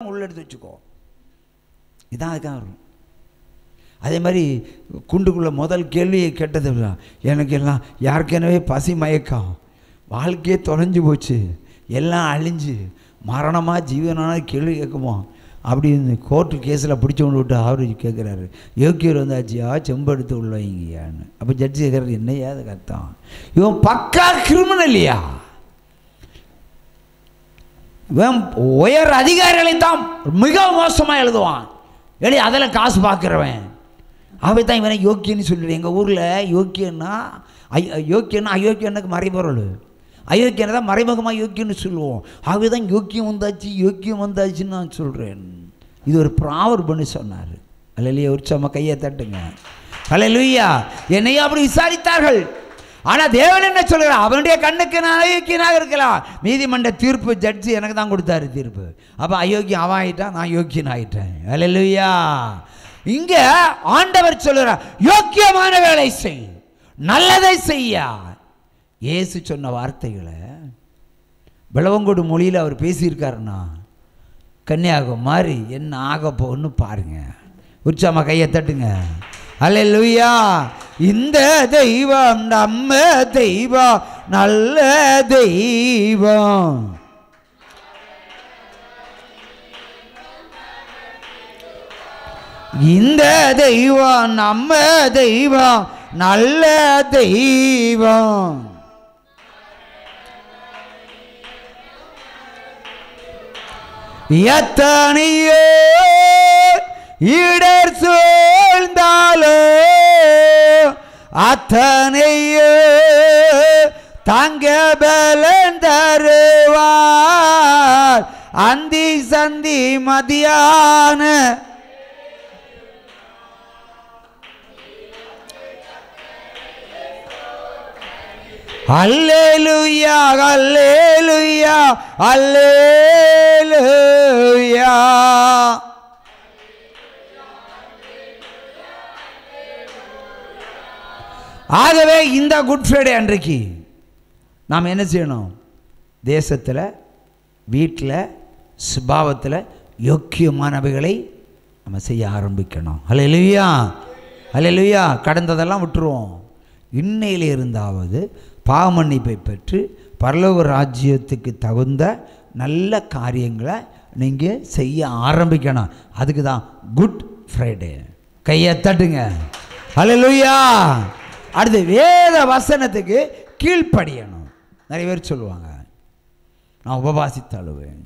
உள்ள எடுத்து வச்சுக்கோ. இதான் அதுக்காக வரும். அதே மாதிரி குண்டுக்குள்ள முதல் கேள்வியை கேட்டது எனக்கு எல்லாம் யாருக்கெனவே பசி மயக்கம், வாழ்க்கையே தொலைஞ்சு போச்சு, எல்லாம் அழிஞ்சு மரணமாக ஜீவனான கேள்வி கேட்குமா அப்படின்னு கோர்ட்டு கேஸில் பிடிச்சி கொண்டு விட்டு அவர் கேட்குறாரு, யோக்கியர் வந்தாச்சியா செம்பெடுத்து உள்ள வைங்கயான்னு. அப்போ ஜட்ஜி கேட்குறாரு, என்னையா அது கத்தான், இவன் பக்கா கிரிமினல்லையா, இவன் உயர் அதிகாரிகளை தான் மிக மோசமாக எழுதுவான், எழுதி அதில் காசு பார்க்குறவன், அவை தான் இவனை யோக்கியன்னு சொல்லிடு. எங்கள் ஊரில் யோக்கியன்னா அயோக்கியனுக்கு மறைபொருள், அயோக்கியனை தான் மறைமுகமாக யோக்கியன்னு சொல்லுவோம். ஆகவே தான் யோக்கியம் வந்தாச்சுன்னு நான் சொல்கிறேன். இது ஒரு ப்ராவர்புன்னு சொன்னார். அல்லையா, உற்சாகமாக கையை தட்டுங்க. அல்லேலூயா. என்னையும் அப்படி விசாரித்தார்கள். ஆனால் தேவன் என்ன சொல்கிறார், அவனுடைய கண்ணுக்கு நான் அயோக்கியனாக இருக்கலாம். நீதிமன்ற தீர்ப்பு ஜட்ஜி எனக்கு தான் கொடுத்தாரு தீர்ப்பு. அப்போ அயோக்கியம் அவன் ஆகிட்டான், நான் யோக்கியன் ஆகிட்டேன். அல்லேலூயா. இங்கே ஆண்டவர் சொல்கிறார், யோக்கியமான வேலை செய், நல்லதை செய்யா. இயேசு சொன்ன வார்த்தைகளை விளவங்கோடு மொழியில் அவர் பேசியிருக்காருன்னா கன்னியாகுமரி என்ன ஆக போன்னு பாருங்க. உற்சாகமாக கையை தட்டுங்க. அல்லேலூயா. இந்த தெய்வம் நம்ம தெய்வம், நல்ல தெய்வம். இந்த தெய்வம் நம்ம தெய்வம், நல்ல தெய்வம். எத்தனையோ இடர் சூழ்ந்தாலோ அத்தனையோ தங்க பலன் தருவார். அந்தி சந்தி மதியான அல்லேலூயா, அல்லேலூயா, அல்லேலூயா. ஆகவே இந்த குட் ஃப்ரைடே அன்றைக்கு நாம் என்ன செய்யணும், தேசத்தில் வீட்டில் சுபாவத்தில் யோக்கியமானவைகளை நம்ம செய்ய ஆரம்பிக்கணும். அல்லேலூயா, அல்லேலூயா. கடந்ததெல்லாம் விட்டுருவோம். இன்னையில இருந்தாவது பாவமன்னிப்பை பெற்று பரலோக ராஜ்யத்துக்கு தகுந்த நல்ல காரியங்களை நீங்கள் செய்ய ஆரம்பிக்கணும். அதுக்கு தான் குட் ஃப்ரைடே. கையை தட்டுங்க. அல்லேலூயா. அடுத்து வேத வசனத்துக்கு கீழ்ப்படியணும். நிறைய பேர் சொல்லுவாங்க, நான் உபவாசித்தாளுவேன்,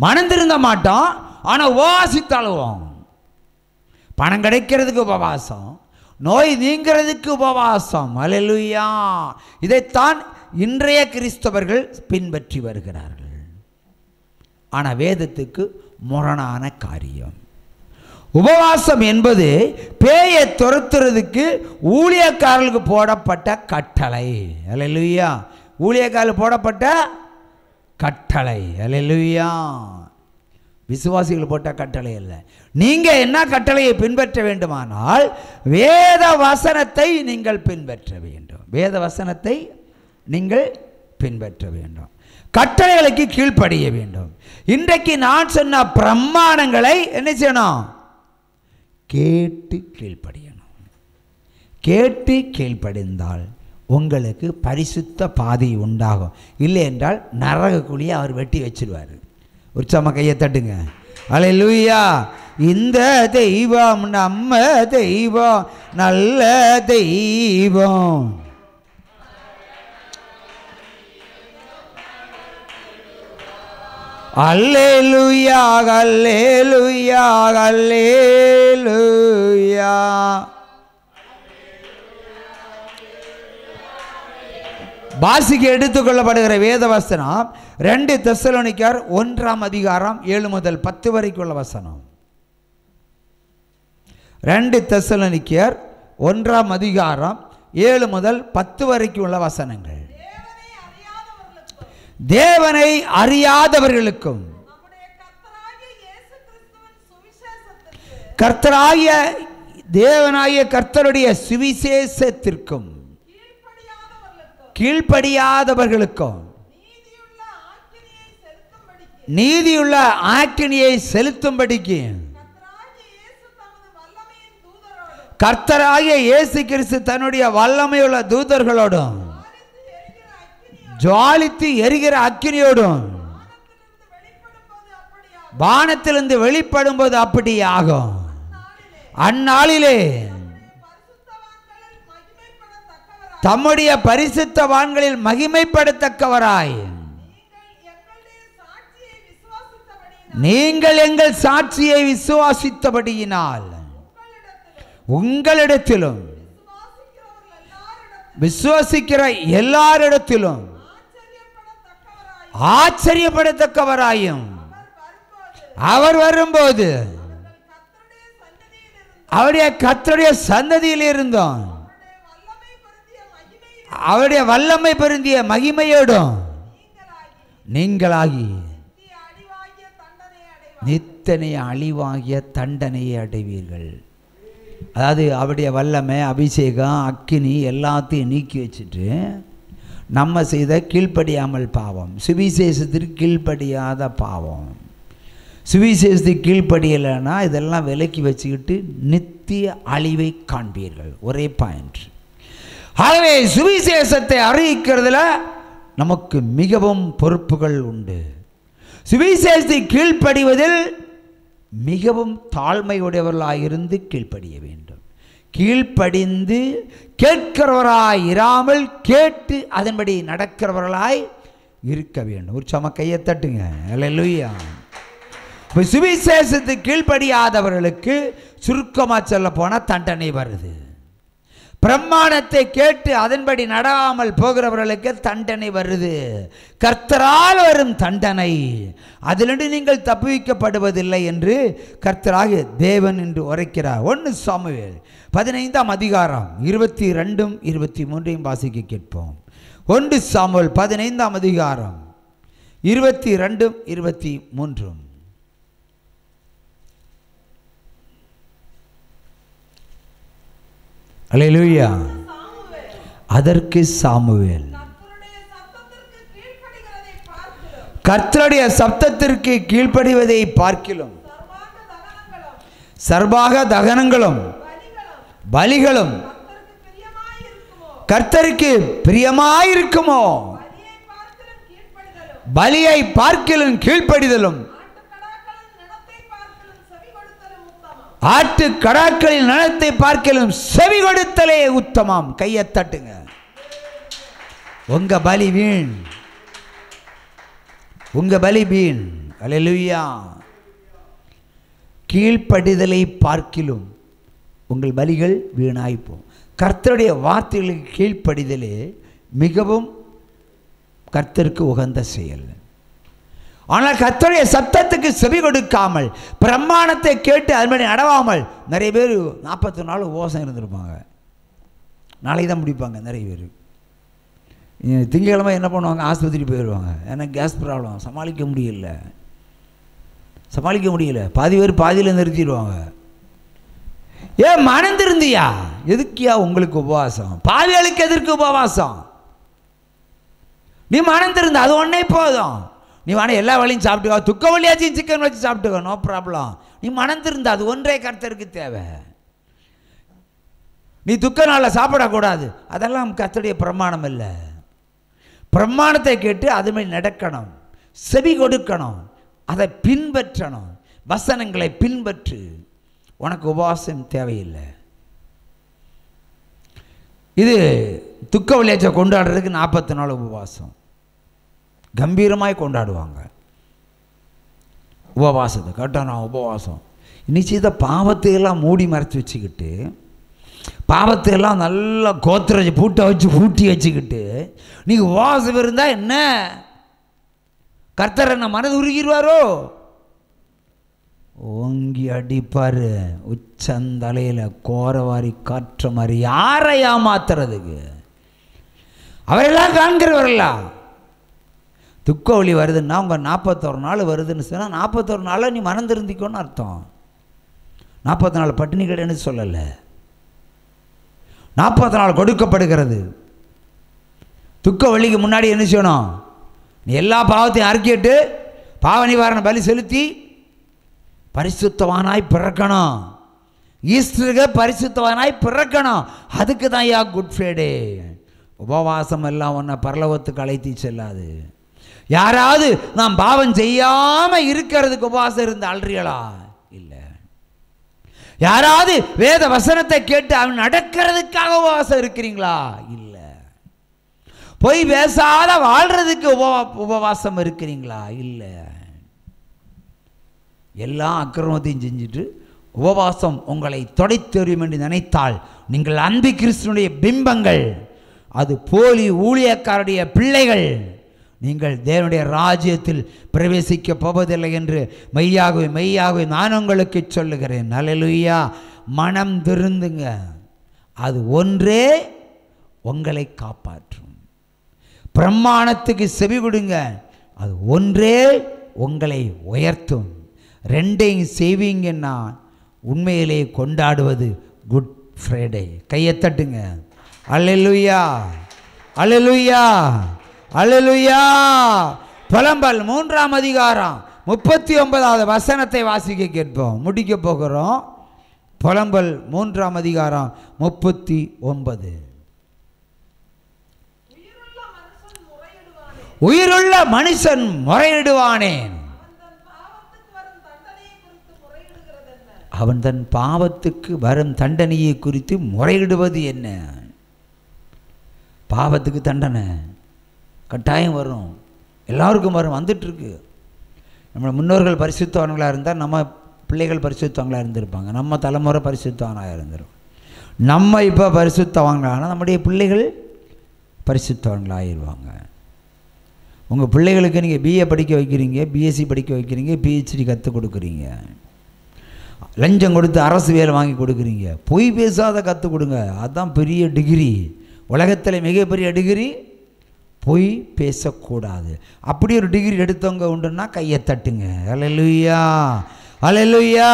மனம் திருந்த மாட்டோம், ஆனால் உபவாசித்தாளுவோம். பணம் கிடைக்கிறதுக்கு உபவாசம், நோய் நீங்கிறதுக்கு உபவாசம். அல்லேலூயா. இதைத்தான் இன்றைய கிறிஸ்தவர்கள் பின்பற்றி வருகிறார்கள். ஆனால் வேதத்துக்கு முரணான காரியம். உபவாசம் என்பது பேயை துரத்துறதுக்கு ஊழியக்காரர்களுக்கு போடப்பட்ட கட்டளை. அல்லேலூயா. ஊழியக்காரர்களுக்கு போடப்பட்ட கட்டளை. அல்லேலூயா. விசுவாசிகள் போட்ட கட்டளை அல்ல. நீங்கள் என்ன கட்டளையை பின்பற்ற வேண்டுமானால் வேத வசனத்தை நீங்கள் பின்பற்ற வேண்டும். வேத வசனத்தை நீங்கள் பின்பற்ற வேண்டும். கட்டளைகளுக்கு கீழ்ப்படிய வேண்டும். இன்றைக்கு நான் சொன்ன பிரமாணங்களை என்ன செய்யணும், கேட்டு கீழ்ப்படியணும். கேட்டு கீழ்ப்படிந்தால் உங்களுக்கு பரிசுத்த பாதை உண்டாகும். இல்லை என்றால் நரக குழியை அவர் வெட்டி வச்சிருவார். உற்சாகமாக கையை தட்டுங்க. அல்லேலூயா. இந்த தெய்வம் நம்ம தெய்வம், நல்ல தெய்வம். அல்லேலூயா, அல்லேலூயா, அல்லேலூயா. வாசிக்க எடுத்துக்கொள்ளப்படுகிற வேத வசனம் 2 தெசலோனிக்கர் 1ஆம் அதிகாரம் 7 முதல் 10 வரைக்குள்ள வசனம். 2 தெசலோனிக்கர் 1ஆம் அதிகாரம் 7 முதல் 10 வரைக்கும் உள்ள வசனங்கள். தேவனை அறியாதவர்களுக்கும் கர்த்தராகிய தேவனாகிய கர்த்தருடைய சுவிசேஷத்திற்கும் கீழ்ப்படியாதவர்களுக்கும் நீதியுள்ள ஆக்கினியை செலுத்தும்படிக்கு கர்த்தராகிய இயேசு கிறிஸ்து தன்னுடைய வல்லமையுள்ள தூதர்களோடும் ஜுவாலித்து எரிகிற அக்கினியோடும் வானத்திலிருந்து வெளிப்படும் போது அப்படி ஆகும். அந்நாளிலே தம்முடைய பரிசுத்தவான்களில் மகிமைப்படத்தக்கவராய் நீங்கள் எங்கள் சாட்சியை விசுவாசித்தபடியினால் உங்களிடத்திலும் விசுவாசிக்கிற எல்லாரிடத்திலும் ஆச்சரியப்படத்தக்கவராயும் அவர் வரும்போது அவருடைய கர்த்தருடைய சந்ததியில் இருந்தோம் அவருடைய வல்லமை பொருந்திய மகிமையோடும் நீங்களாகி நித்தனை அழிவாகிய தண்டனையை அடைவீர்கள். அதாவது அவருடைய வல்லமை அபிஷேகம் அக்கினி எல்லாத்தையும் நீக்கி வச்சுட்டு நம்ம செய்த கீழ்ப்படியாமல் பாவம், சுவிசேஷத்திற்கு கீழ்ப்படியாத பாவம், சுவிசேஷத்துக்கு கீழ்ப்படியலைன்னா இதெல்லாம் விலக்கி வச்சுக்கிட்டு நித்திய அழிவை காண்பீர்கள். ஒரே பாயிண்ட். ஆகவே சுவிசேஷத்தை அறிவிக்கிறதுல நமக்கு மிகவும் பொறுப்புகள் உண்டு. சுவிசேஷத்தை கீழ்ப்படிவதில் மிகவும் தாழ்மையுடையவர்களாயிருந்து கீழ்ப்படிய வேண்டும். கீழ்ப்படிந்து கேட்கிறவராய் இராமல் கேட்டு அதன்படி நடக்கிறவர்களாய் இருக்க வேண்டும். ஒரு சம கையை தட்டுங்க. அல்லேலூயா. இப்போ சுவிசேஷத்துக்கு கீழ்ப்படியாதவர்களுக்கு சுருக்கமாக சொல்ல போனால் தண்டனை வருது. பிரமாணத்தை கேட்டு அதன்படி நடாமல் போகிறவர்களுக்கு தண்டனை வருது. கர்த்தரால் வரும் தண்டனை, அதிலிருந்து நீங்கள் தப்புவிக்கப்படுவதில்லை என்று கர்த்தராகிய தேவன் என்று உரைக்கிறார். 1 சாமுவேல் 15ஆம் அதிகாரம் 22 23 வாசிக்க கேட்போம். 1 சாமுவேல் 15ஆம் அதிகாரம் 22 23. அல்லேலூயா. அதற்கு சாமுவேல் கர்த்தருடைய சப்தத்திற்கு கீழ்ப்படிவதை பார்க்கிலும் சர்வாக தகனங்களும் பலிகளும் கர்த்தருக்கு பிரியமாயிருக்குமோ? பலியை பார்க்கிலும் கீழ்ப்படிதலும் ஆட்டு கடாக்களின் நலத்தை பார்க்கலும் செவி கொடுத்தலே உத்தமம். கையை தட்டுங்க. உங்க பலி வீண், உங்க பலி வீண். அல்லேலூயா. கீழ்ப்படிதலை பார்க்கிலும் உங்கள் பலிகள் வீணாய்ப்போம். கர்த்தருடைய வார்த்தைகளுக்கு கீழ்ப்படிதலே மிகவும் கர்த்தருக்கு உகந்த செயல். ஆனால் கர்த்தருடைய சத்தத்துக்கு செவி கொடுக்காமல் பிரமாணத்தை கேட்டு அதுமாதிரி நடவாமல் நிறைய பேர் 40 நாள் உபவாசம் இருந்திருப்பாங்க. நாளைக்கு தான் முடிப்பாங்க. நிறைய பேர் திங்கக்கிழமை என்ன பண்ணுவாங்க? ஆஸ்பத்திரி போயிடுவாங்க. ஏன்னா கேஸ் ப்ராப்ளம் சமாளிக்க முடியல. பாதி பேர் பாதியில் நிறுத்திடுவாங்க. ஏன் மணந்திருந்தியா? எதுக்கியா உங்களுக்கு உபவாசம்? பாவிகளுக்கு எதற்கு உபவாசம்? நீ மணந்திருந்த அது ஒன்றே போதும். நீ வேணா எல்லா வழியும் சாப்பிட்டுக்கோ, துக்க வழியாச்சும் சிக்கன் வச்சு சாப்பிட்டுக்கோ, நோ ப்ராப்ளம். நீ மணந்திருந்த அது ஒன்றே கர்த்தருக்கு தேவை. நீ துக்க நாளில் சாப்பிடக்கூடாது, அதெல்லாம் கர்த்தருடைய பிரமாணம் இல்லை. பிரமாணத்தை கேட்டு அதுமாதிரி நடக்கணும், செவி கொடுக்கணும், அதை பின்பற்றணும். வசனங்களை பின்பற்று. உனக்கு உபவாசம் தேவையில்லை. இது துக்க வழியாச்சை கொண்டாடுறதுக்கு 40 நாள் உபவாசம் கம்பீரமாய் கொண்டாடுவாங்க. உபவாசத்தை கேட்டால் நான் உபவாசம் நிச்சயத பாவத்தையெல்லாம் மூடி மறைச்சி வச்சுக்கிட்டு, பாவத்தையெல்லாம் நல்லா கோத்திர பூட்டி வச்சுக்கிட்டு நீங்கள் உபவாசம் இருந்தால் என்ன? கர்த்தர் என்ன மனது உருகிடுவாரோ? ஓங்கி அடிப்பார். உச்சந்தலையில் கோரவாரி காற்ற மாதிரி. யாரை ஏமாத்துறதுக்கு? அவரெல்லாம் காண்கிறவர்களா? துக்க ஒளி வருதுன்னா உங்கள் 41 நாள் வருதுன்னு சொன்னால் 41 நாளில் நீ மறந்துருந்திக்கோன்னு அர்த்தம். 40 நாள் பட்டினி கிடையாது சொல்லலை. 40 நாள் கொடுக்கப்படுகிறது. துக்க வழிக்கு முன்னாடி என்ன செய்யணும்? நீ எல்லா பாவத்தையும் அறிக்கிட்டு பாவ நிவாரண பலி செலுத்தி பரிசுத்தவானாய் பிறக்கணும். ஈஸ்டருக்கு பரிசுத்தவானாய் பிறக்கணும். அதுக்கு தான் ஐயா குட் ஃப்ரைடே. உபவாசம் எல்லாம் ஒன்றை பரலோகத்துக்கு அழைத்து செல்லாது. யாராவது நாம் பாவம் செய்யாமல் இருக்கிறதுக்கு உபவாசம் இருந்து அல்றீங்களா? இல்லை. யாராவது வேத வசனத்தை கேட்டு அவன் நடக்கிறதுக்காக உபவாசம் இருக்கிறீங்களா? இல்லை. பொய் பேசாத வாழ்றதுக்கு உபவாசம் இருக்கிறீங்களா? இல்லை. எல்லா அக்கிரமத்தையும் செஞ்சுட்டு உபவாசம் உங்களை தொடைத்தெறியும் என்று நினைத்தால் நீங்கள் அன்பு கிறிஸ்துவனுடைய பிம்பங்கள், அது போலி ஊழியக்காரருடைய பிள்ளைகள். நீங்கள் தேவனுடைய ராஜ்யத்தில் பிரவேசிக்க போவதில்லை என்று மெய்யாகவே மெய்யாகவே நான் உங்களுக்கு சொல்லுகிறேன். அல்லேலூயா. மனம் திருந்துங்க. அது ஒன்றே உங்களை காப்பாற்றும். பிரமாணத்துக்கு செவி கொடுங்க. அது ஒன்றே உங்களை உயர்த்தும். ரெண்டையும் செய்வீங்கன்னா உண்மையிலே கொண்டாடுவது குட் ஃப்ரைடே. கையை தட்டுங்க. அல்லேலூயா, அல்லேலூயா, அல்லேலூயா. புலம்பல் 3ஆம் அதிகாரம் 39வது வசனத்தை வாசிக்க கேட்போம். முடிக்க போகிறோம். புலம்பல் 3ஆம் அதிகாரம் 39. உயிருள்ள மனுஷன் முறையிடுவானேன், அவன் தன் பாவத்துக்கு வரும் தண்டனையை குறித்து முறையிடுவது என்ன? பாவத்துக்கு தண்டனை கட்டாயம் வரும், எல்லாருக்கும் வரும், வந்துட்டுருக்கு. நம்ம முன்னோர்கள் பரிசுத்தவான்களாக இருந்தால் நம்ம பிள்ளைகள் பரிசுத்தவங்களாக இருந்திருப்பாங்க, நம்ம தலைமுறை பரிசுத்தவானாக இருந்திருக்கும். நம்ம இப்போ பரிசுத்தவான்களானால் நம்முடைய பிள்ளைகள் பரிசுத்தவான்களாகிடுவாங்க. உங்கள் பிள்ளைகளுக்கு நீங்கள் பிஏ படிக்க வைக்கிறீங்க, பிஎஸ்சி படிக்க வைக்கிறீங்க, பிஹெச்டி கற்றுக் கொடுக்குறீங்க, லஞ்சம் கொடுத்து அரசு வேலை வாங்கி கொடுக்குறீங்க. பொய் பேசாத கற்றுக் கொடுங்க. அதுதான் பெரிய டிகிரி. உலகத்தில் மிகப்பெரிய டிகிரி பொய் பேசக்கூடாது. அப்படி ஒரு டிகிரி எடுத்தவங்க உண்டுன்னா கையை தட்டுங்க. அல்லேலூயா, அல்லேலூயா.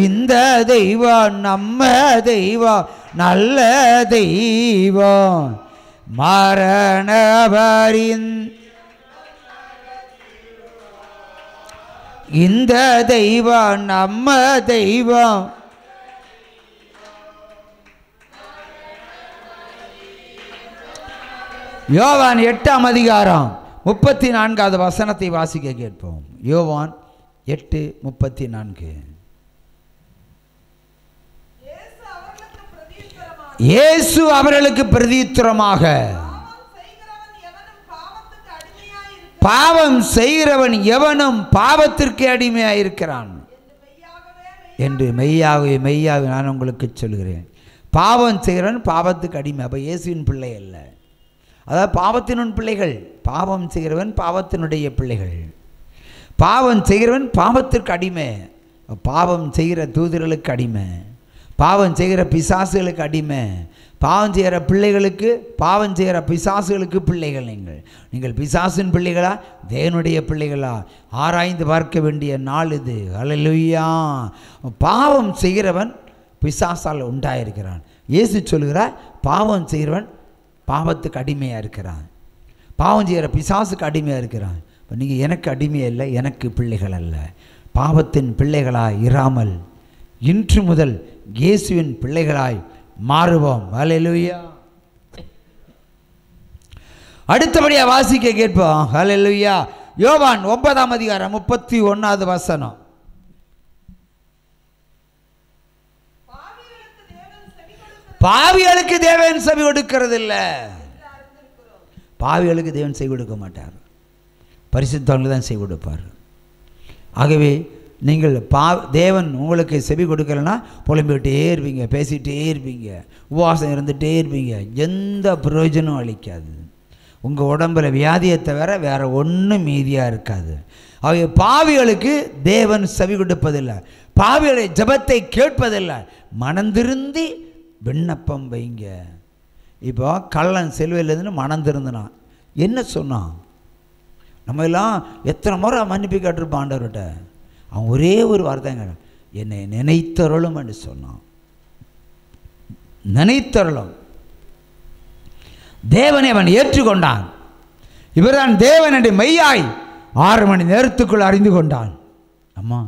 இந்த தெய்வம் நம்ம தெய்வம், நல்ல தெய்வம். மரணவரின் இந்த தெய்வம் நம்ம தெய்வம். யோவான் 8ஆம் அதிகாரம் 34வது வசனத்தை வாசிக்க கேட்போம். யோவான் 8:34. இயேசு அவர்களுக்கு பிரதியுத்தரமாக, பாவம் செய்கிறவன் எவனும் பாவத்திற்கு அடிமையாயிருக்கிறான் என்று மெய்யாகவே மெய்யாகவே நான் உங்களுக்கு சொல்கிறேன். பாவம் செய்கிறவன் பாவத்துக்கு அடிமை. அப்போ இயேசுவின் பிள்ளை அல்ல, அதாவது பாவத்தினுடைய பிள்ளைகள். பாவம் செய்கிறவன் பாவத்தினுடைய பிள்ளைகள். பாவம் செய்கிறவன் பாவத்திற்கு அடிமை. பாவம் செய்கிற தூதர்களுக்கு அடிமை, பாவம் செய்கிற பிசாசுகளுக்கு அடிமை, பாவம் செய்கிற பிள்ளைகளுக்கு, பாவம் செய்கிற பிசாசுகளுக்கு பிள்ளைகள். நீங்கள் பிசாசின் பிள்ளைகளா தேவனுடைய பிள்ளைகளா ஆராய்ந்து பார்க்க வேண்டிய நாள் இது. அல்லேலூயா. பாவம் செய்கிறவன் பிசாசால் உண்டாயிருக்கிறான். இயேசு சொல்கிறார், பாவம் செய்கிறவன் பாவத்துக்கு அடிமையாக இருக்கிறான், பாவம் செய்கிற பிசாசுக்கு அடிமையாக இருக்கிறான். இப்போ நீங்கள் எனக்கு அடிமை இல்லை, எனக்கு பிள்ளைகள் அல்ல. பாவத்தின் பிள்ளைகளாய் இராமல் இன்று முதல் இயேசுவின் பிள்ளைகளாய் மாறுவோம். அல்லேலூயா. அடுத்தபடியாக வாசிக்க கேட்போம். அல்லேலூயா. யோவான் 9ஆம் அதிகாரம் 31வது வசனம். பாவிகளுக்கு தேவன் செவி கொடுக்கிறது இல்லை. பாவிகளுக்கு தேவன் செவி கொடுக்க மாட்டார், பரிசுத்தவான்களுக்கு தான் செவி கொடுப்பார். ஆகவே நீங்கள் தேவன் உங்களுக்கு செவி கொடுக்கலன்னா புலம்பிக்கிட்டே இருப்பீங்க, பேசிகிட்டே இருப்பீங்க, உபவாசம் இருந்துகிட்டே இருப்பீங்க. எந்த பிரயோஜனம் அளிக்காது. உங்கள் உடம்பில் வியாதியை தவிர வேறு ஒன்றும் மீதியாக இருக்காது. ஆகவே பாவிகளுக்கு தேவன் செவி கொடுப்பதில்லை, பாவிகளை ஜெபத்தை கேட்பதில்லை. மனந்திருந்தி விண்ணப்பம் வைங்க. இப்போ கள்ளன் செல்வையிலேருந்து மனந்திருந்தனா என்ன சொன்னான்? நம்ம எல்லாம் எத்தனை முறை மன்னிப்பு கேட்டிருப்பான் ஆண்டவர்கிட்ட. அவன் ஒரே ஒரு வார்த்தைங்க, என்னை நினைத்தருளும் என்று சொன்னான். நினைத்தருளும். தேவனை அவன் ஏற்றுக்கொண்டான். இவர்தான் தேவன் என்று மெய்யாய் 6 மணி நேரத்துக்குள் அறிந்து கொண்டான். அம்மா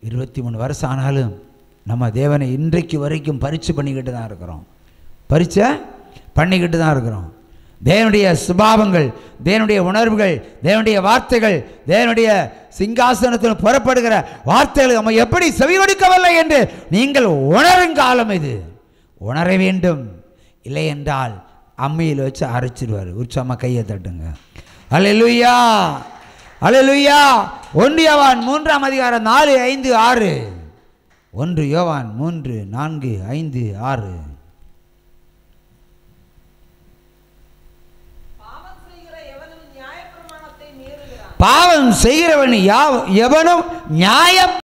23 வருஷம் ஆனாலும் நம்ம தேவனை இன்றைக்கு வரைக்கும் பரீட்சை பண்ணிக்கிட்டு தான் இருக்கிறோம். பரீட்சை பண்ணிக்கிட்டு தான் இருக்கிறோம். தேவனுடைய சுபாவங்கள், தேவனுடைய உணர்வுகள், தேவனுடைய வார்த்தைகள், தேவனுடைய சிங்காசனத்தில் புறப்படுகிற வார்த்தைகள் நம்ம எப்படி செவிமடுக்கவில்லை என்று நீங்கள் உணரும் காலம் இது. உணர வேண்டும். இல்லை என்றால் அம்மியில் வச்சு அரைச்சிடுவார். உற்சாகமாக கையை தட்டுங்க. அல்லேலூயா, அல்லேலூயா. 1 யோவான் 3ஆம் அதிகாரம் 4, 5, 6. 1 யோவான் 3, 4, 5, 6. பாவம் செய்கிறவன் எவனும் நியாய